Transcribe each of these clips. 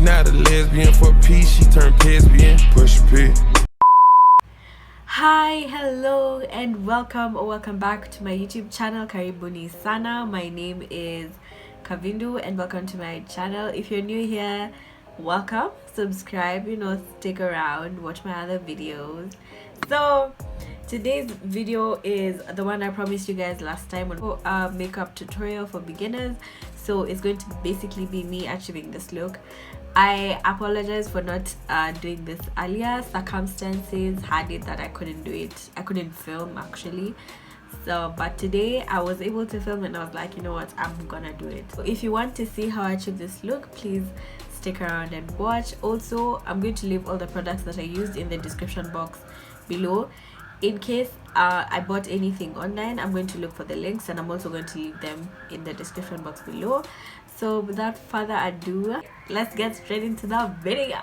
not a lesbian. For peace, she turned lesbian. Push a pit. Hi, hello, and welcome back to my YouTube channel. Karibuni sana. My name is Kavindu, and welcome to my channel. If you're new here, welcome. Subscribe, stick around, watch my other videos. So today's video is the one I promised you guys last time on a makeup tutorial for beginners. So it's going to basically be me achieving this look. I apologize for not doing this earlier. Circumstances had it that I couldn't do it. I couldn't film actually. So but today I was able to film, and I was like, you know what, I'm gonna do it. So if you want to see how I achieve this look, please stick around and watch. Also, I'm going to leave all the products that I used in the description box below. In case I bought anything online, I'm going to look for the links, and I'm also going to leave them in the description box below. So without further ado, let's get straight into the video.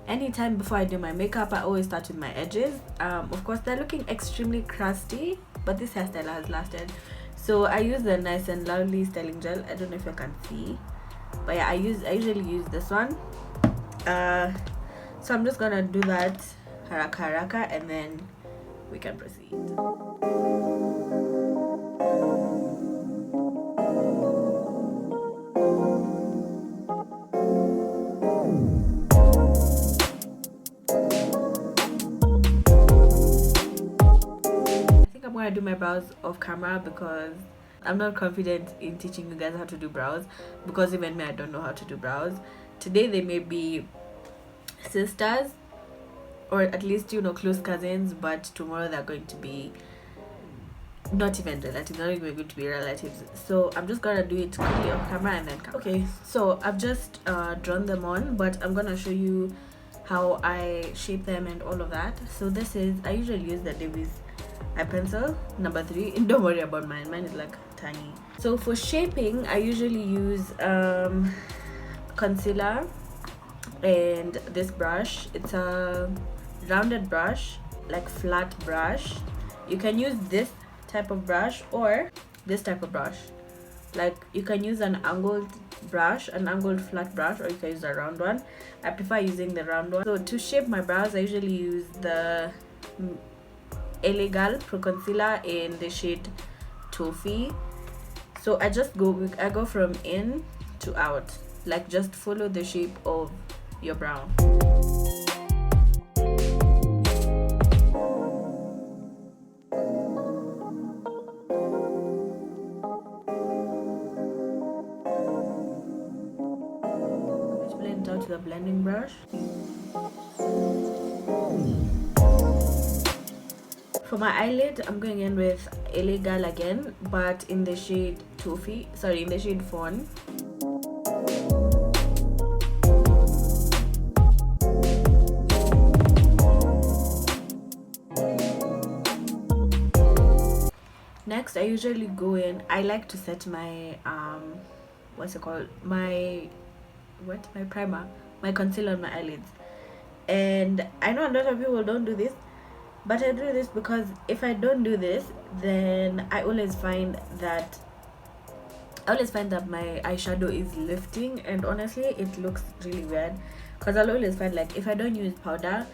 Anytime before I do my makeup, I always start with my edges. Of course, they're looking extremely crusty, but this hairstyle has lasted. So I use the Nice and Lovely styling gel. I don't know if you can see, but yeah, I usually use this one. So I'm just gonna do that haraka, and then we can proceed. I'm gonna do my brows off camera because I'm not confident in teaching you guys how to do brows, because even me, I don't know how to do brows. Today they may be sisters, or at least close cousins, but tomorrow they're going to be not even relatives, not even going to be relatives. So I'm just gonna do it quickly off camera and then come. Okay, so I've just drawn them on, but I'm gonna show you how I shape them and all of that. So this is, I usually use the Davies eye pencil number 3. Don't worry about mine is like tiny. So for shaping, I usually use concealer and this brush. It's a rounded brush, like flat brush. You can use this type of brush or this type of brush. Like you can use an angled brush, an angled flat brush, or you can use a round one. I prefer using the round one. So to shape my brows, I usually use the Girl Proconcealer in the shade Toffee. So I go from in to out, like just follow the shape of your brow. Just blend it out with a blending brush. For my eyelid, I'm going in with Girl again, but in the shade Toffee, sorry, in the shade Fawn. Next, I usually go in, I like to set my what's it called, my primer, my concealer on my eyelids. And I know a lot of people don't do this, but I do this because if I don't do this, then I always find that my eyeshadow is lifting, and honestly it looks really weird, because I'll always find, like, if I don't use powder,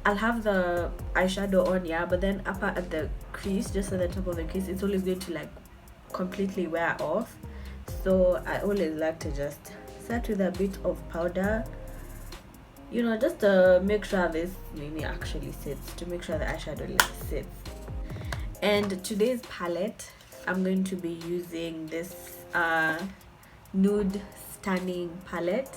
I'll have the eyeshadow on, yeah, but then up at the crease, just at the top of the crease, it's always going to like completely wear off. So I always like to just start with a bit of powder, just to make sure this mini actually sits, to make sure the eyeshadow sits. And today's palette, I'm going to be using this Nude Stunning palette.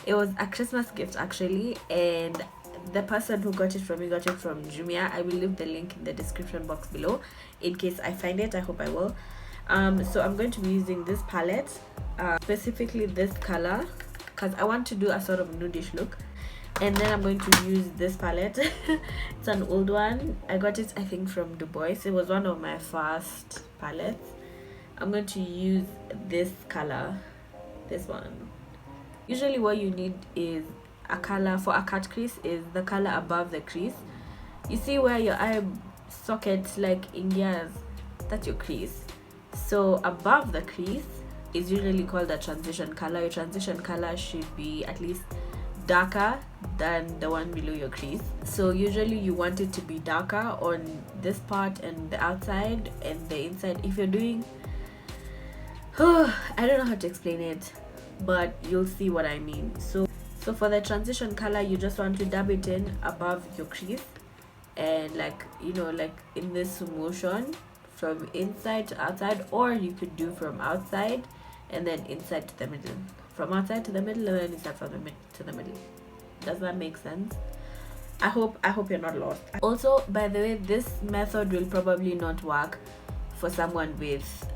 It was a Christmas gift actually, and the person who got it from me got it from Jumia. I will leave the link in the description box below in case I find it. I hope I will. So I'm going to be using this palette, specifically this color, because I want to do a sort of nudish look. And then I'm going to use this palette. It's an old one. I got it, I think, from Dubois. It was one of my first palettes. I'm going to use this color, this one. Usually what you need is a color for a cut crease, is the color above the crease. You see where your eye socket like in gears, that's your crease. So above the crease, is usually called a transition color. Your transition color should be at least darker than the one below your crease. So usually you want it to be darker on this part and the outside and the inside. If you're doing I don't know how to explain it, but you'll see what I mean. So for the transition color, you just want to dab it in above your crease, and like, you know, like in this motion from inside to outside, or you could do from outside and then inside to the middle, from outside to the middle, and then inside from the middle to the middle. Does that make sense? I hope you're not lost. Also, by the way, this method will probably not work for someone with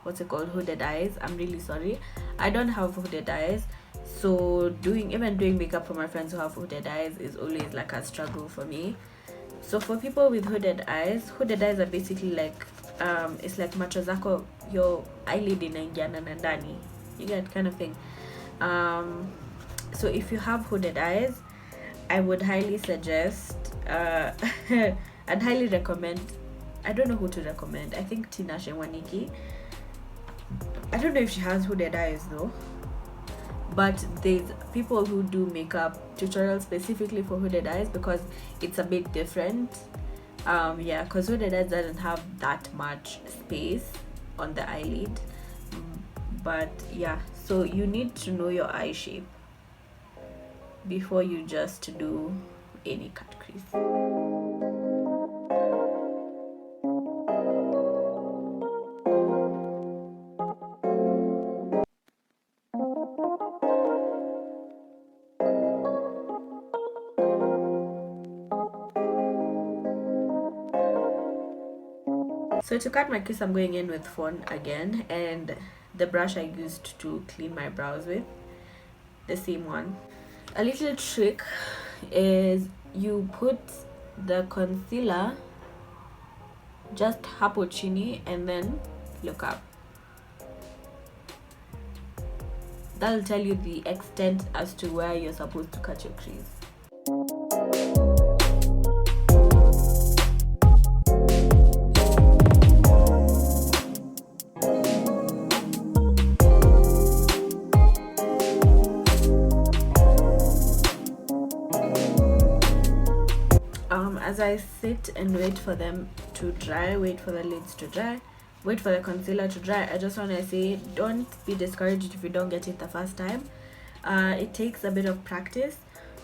what's it called, hooded eyes. I'm really sorry, I don't have hooded eyes, so even doing makeup for my friends who have hooded eyes is always like a struggle for me. So for people with hooded eyes are basically like it's like macho zako, your eyelid inaingiana na ndani, you get, kind of thing. So if you have hooded eyes, I would highly suggest I'd highly recommend, I don't know who to recommend, I think Tina Shewaniki. I don't know if she has hooded eyes though, but there's people who do makeup tutorials specifically for hooded eyes because it's a bit different. Yeah, because hooded eyes doesn't have that much space on the eyelid. But yeah, so you need to know your eye shape before you just do any cut crease. So to cut my crease, I'm going in with Fawn again, and the brush I used to clean my brows with, the same one. A little trick is you put the concealer just hapo chini and then look up. That'll tell you the extent as to where you're supposed to cut your crease. As I sit and wait for them to dry, wait for the lids to dry, wait for the concealer to dry, I just want to say, don't be discouraged if you don't get it the first time. It takes a bit of practice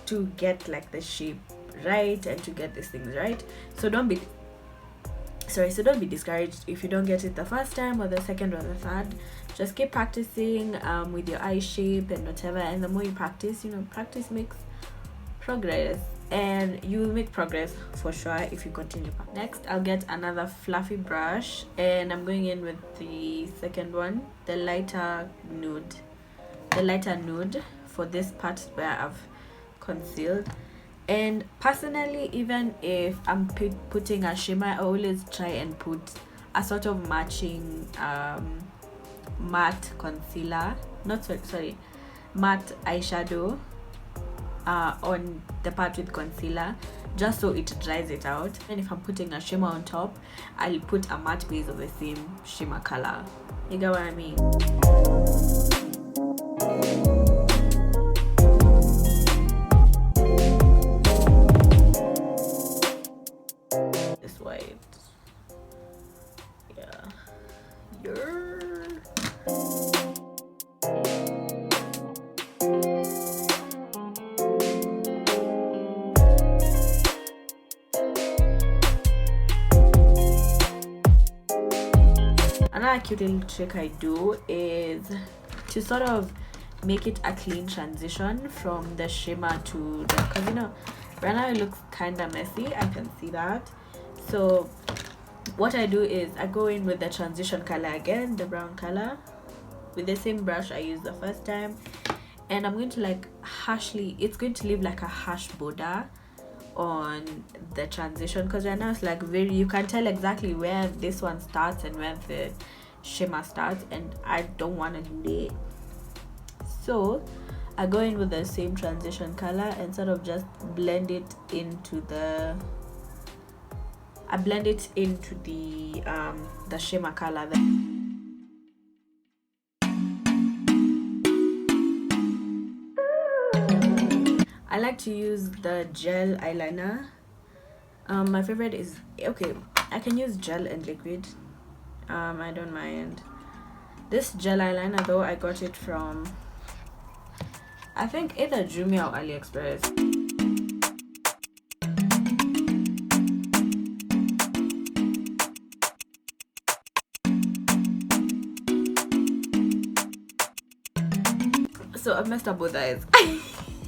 to get like the shape right and to get these things right. So don't be discouraged if you don't get it the first time or the second or the third. Just keep practicing with your eye shape and whatever, and the more you practice, practice makes progress, and you will make progress for sure if you continue. Next, I'll get another fluffy brush, and I'm going in with the second one, the lighter nude for this part where I've concealed. And personally, even if I'm putting a shimmer, I always try and put a sort of matching matte concealer, matte eyeshadow on the part with concealer, just so it dries it out. And if I'm putting a shimmer on top, I'll put a matte base of the same shimmer color. You get what I mean? This white, yeah. Another cute little trick I do is to sort of make it a clean transition from the shimmer to the, because right now it looks kind of messy, I can see that. So what I do is I go in with the transition color again, the brown color, with the same brush I used the first time, and I'm going to like it's going to leave like a harsh border on the transition, because right now it's like you can tell exactly where this one starts and where the shimmer starts, and I don't want to do that. So I go in with the same transition color and sort of just blend it into the shimmer color there. I like to use the gel eyeliner. My favorite is, okay, I can use gel and liquid. I don't mind. This gel eyeliner though, I got it from, I think, either Jumia or AliExpress. So I've messed up both eyes.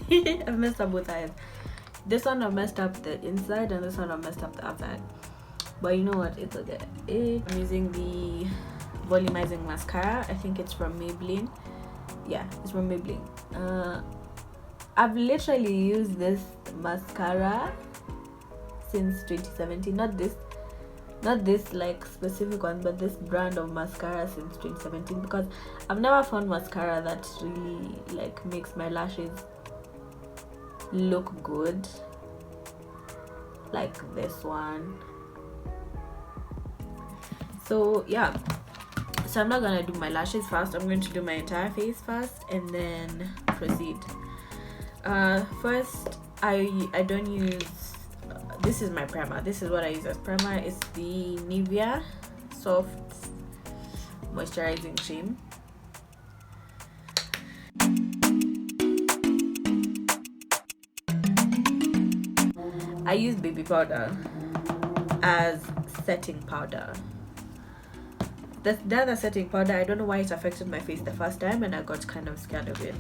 I've messed up both eyes. This one I've messed up the inside, and this one I've messed up the outside. But you know what? It's okay. I'm using the volumizing mascara. I think it's from Maybelline. Yeah, it's from Maybelline. I've literally used this mascara since 2017. Not this like specific one, but this brand of mascara since 2017, because I've never found mascara that really like makes my lashes look good like this one. So yeah, so I'm not gonna do my lashes first. I'm going to do my entire face first and then proceed. First, I don't use, this is my primer. This is what I use as primer. It's the Nivea Soft Moisturizing Cream. I use baby powder as setting powder. The other setting powder, I don't know why it affected my face the first time and I got kind of scared of it.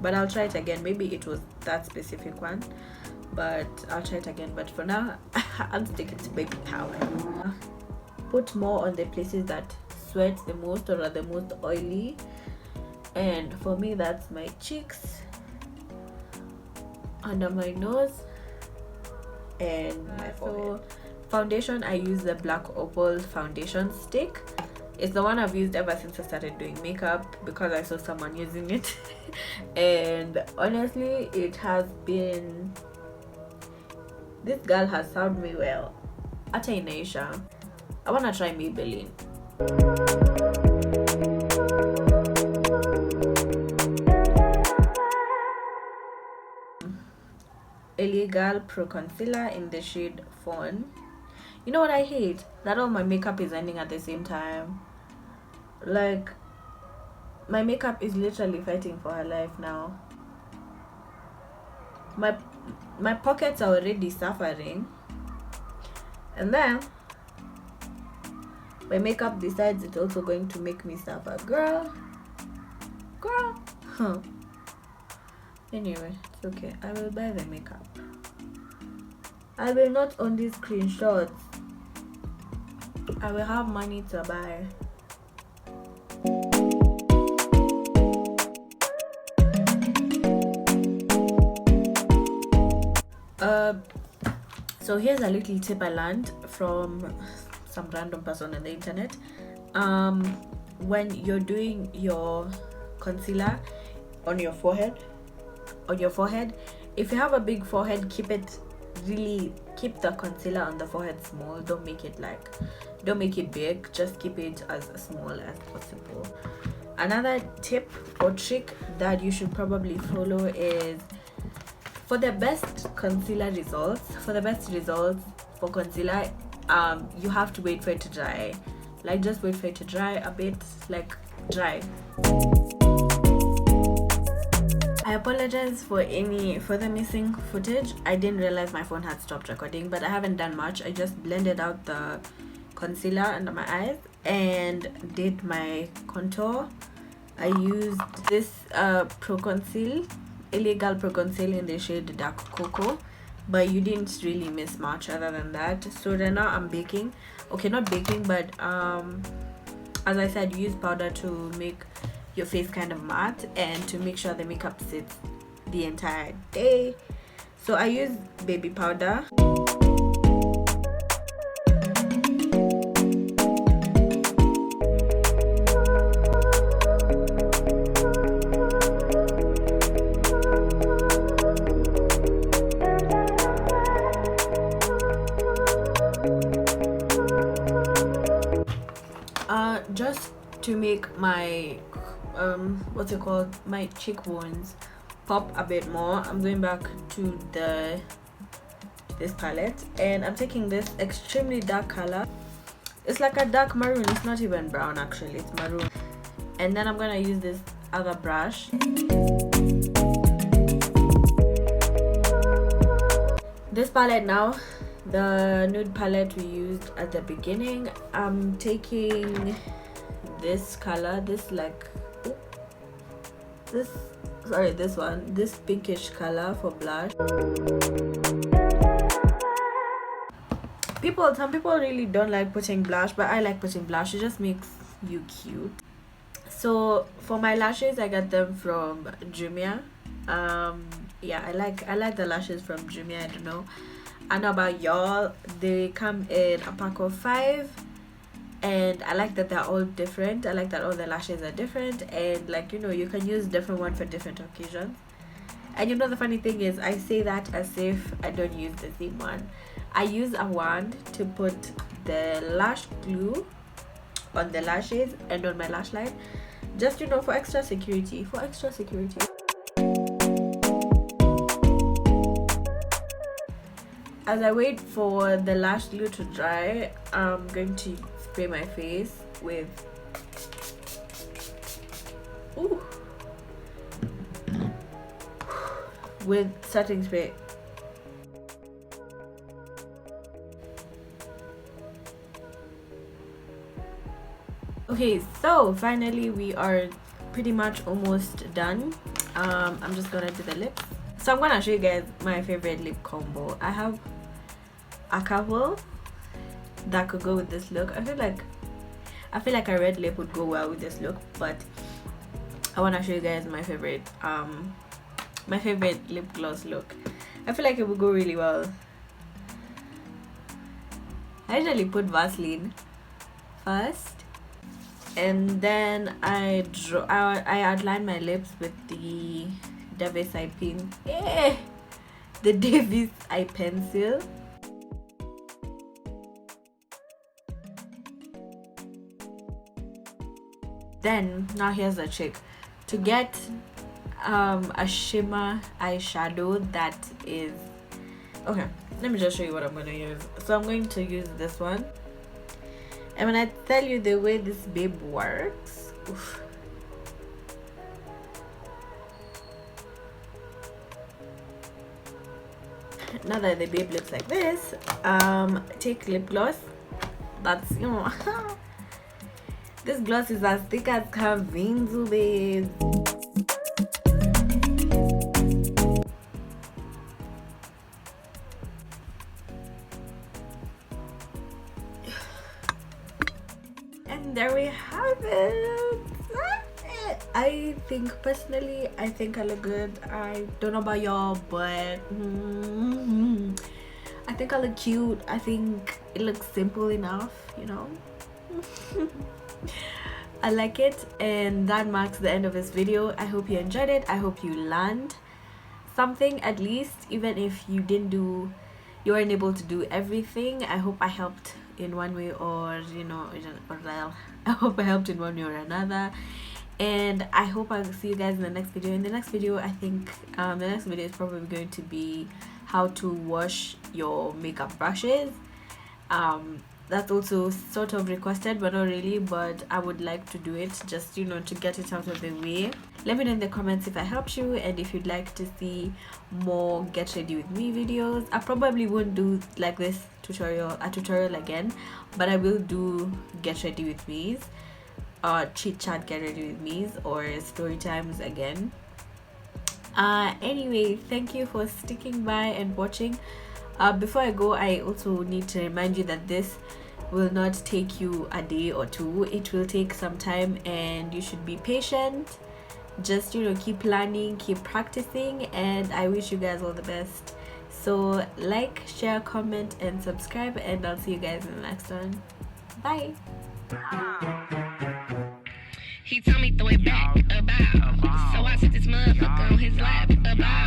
But I'll try it again. Maybe it was that specific one, but I'll try it again. But for now, I'm sticking to baby powder. Put more on the places that sweat the most or are the most oily. And for me, that's my cheeks, under my nose, and my forehead. Foundation, I use the Blkopal foundation stick. It's the one I've used ever since I started doing makeup because I saw someone using it. And honestly, it has been, this girl has served me well. Ata inaisha. I wanna try Maybelline. Girl Proconcealer in the shade Fawn. You know what I hate? That all my makeup is ending at the same time. Like, my makeup is literally fighting for her life now. My pockets are already suffering, and then my makeup decides it's also going to make me suffer. Girl. Huh. Anyway, it's okay. I will buy the makeup. I will not own these screenshots. I will have money to buy. So here's a little tip I learned from some random person on the internet. When you're doing your concealer on your forehead, if you have a big forehead, keep the concealer on the forehead small. Don't make it big, just keep it as small as possible. Another tip or trick that you should probably follow is, for the best results for concealer, you have to wait for it to dry. Like, just wait for it to dry a bit, like dry. I apologize for the missing footage. I didn't realize my phone had stopped recording, but I haven't done much. I just blended out the concealer under my eyes and did my contour. I used this Girl Proconcealer in the shade Dark Cocoa, but you didn't really miss much other than that. So then now I'm baking. Okay, not baking, but as I said, use powder to make your face kind of matte and to make sure the makeup sits the entire day. So I use baby powder. Just to make my my cheekbones pop a bit more, I'm going back to this palette, and I'm taking this extremely dark color. It's like a dark maroon. It's not even brown actually, it's maroon. And then I'm gonna use this other brush. This palette now, the nude palette we used at the beginning, I'm taking this color, this pinkish color for blush. Some people really don't like putting blush, but I like putting blush. It just makes you cute. So for my lashes, I got them from Jumia. Yeah, I like the lashes from Jumia. I don't know about y'all. They come in a pack of 5, and I like that they're all different. I like that all the lashes are different, and like, you know, you can use different one for different occasions. And you know, the funny thing is, I say that as if I don't use the same one. I use a wand to put the lash glue on the lashes and on my lash line, just, you know, for extra security. As I wait for the lash glue to dry, I'm going to spray my face with setting spray. Okay, so finally we are pretty much almost done. I'm just gonna do the lips. So I'm gonna show you guys my favorite lip combo. I have a couple that could go with this look. I feel like a red lip would go well with this look, but I want to show you guys my favorite lip gloss look. I feel like it would go really well. I usually put Vaseline first, and then I outline my lips with the Davis eye pencil. Then now here's the trick. To get a shimmer eyeshadow that is okay, let me just show you what I'm going to use. So I'm going to use this one, and when I tell you the way this babe works, oof. Now that the babe looks like this, take lip gloss. That's, you know, this gloss is as thick as Kavinzu, babe. And there we have it. I think personally, I think I look good. I don't know about y'all, but I think I look cute. I think it looks simple enough, you know. I like it, and that marks the end of this video. I hope you enjoyed it. I hope you learned something, at least, even if you weren't able to do everything. I hope I helped in one way or, you know, I hope I helped in one way or another. And I hope I'll see you guys in the next video. In the next video, I think the next video is probably going to be how to wash your makeup brushes. That's also sort of requested, but not really, but I would like to do it, just, you know, to get it out of the way. Let me know in the comments if I helped you, and if you'd like to see more get ready with me videos. I probably won't do like this tutorial again, but I will do get ready with me's, chit chat get ready with me's, or story times again. Anyway, thank you for sticking by and watching. Before I go, I also need to remind you that this will not take you a day or two. It will take some time, and you should be patient. Just, you know, keep learning, keep practicing, and I wish you guys all the best. So like, share, comment, and subscribe, and I'll see you guys in the next one. Bye. He told me throw it back about, so I sit this motherfucker on his lap about.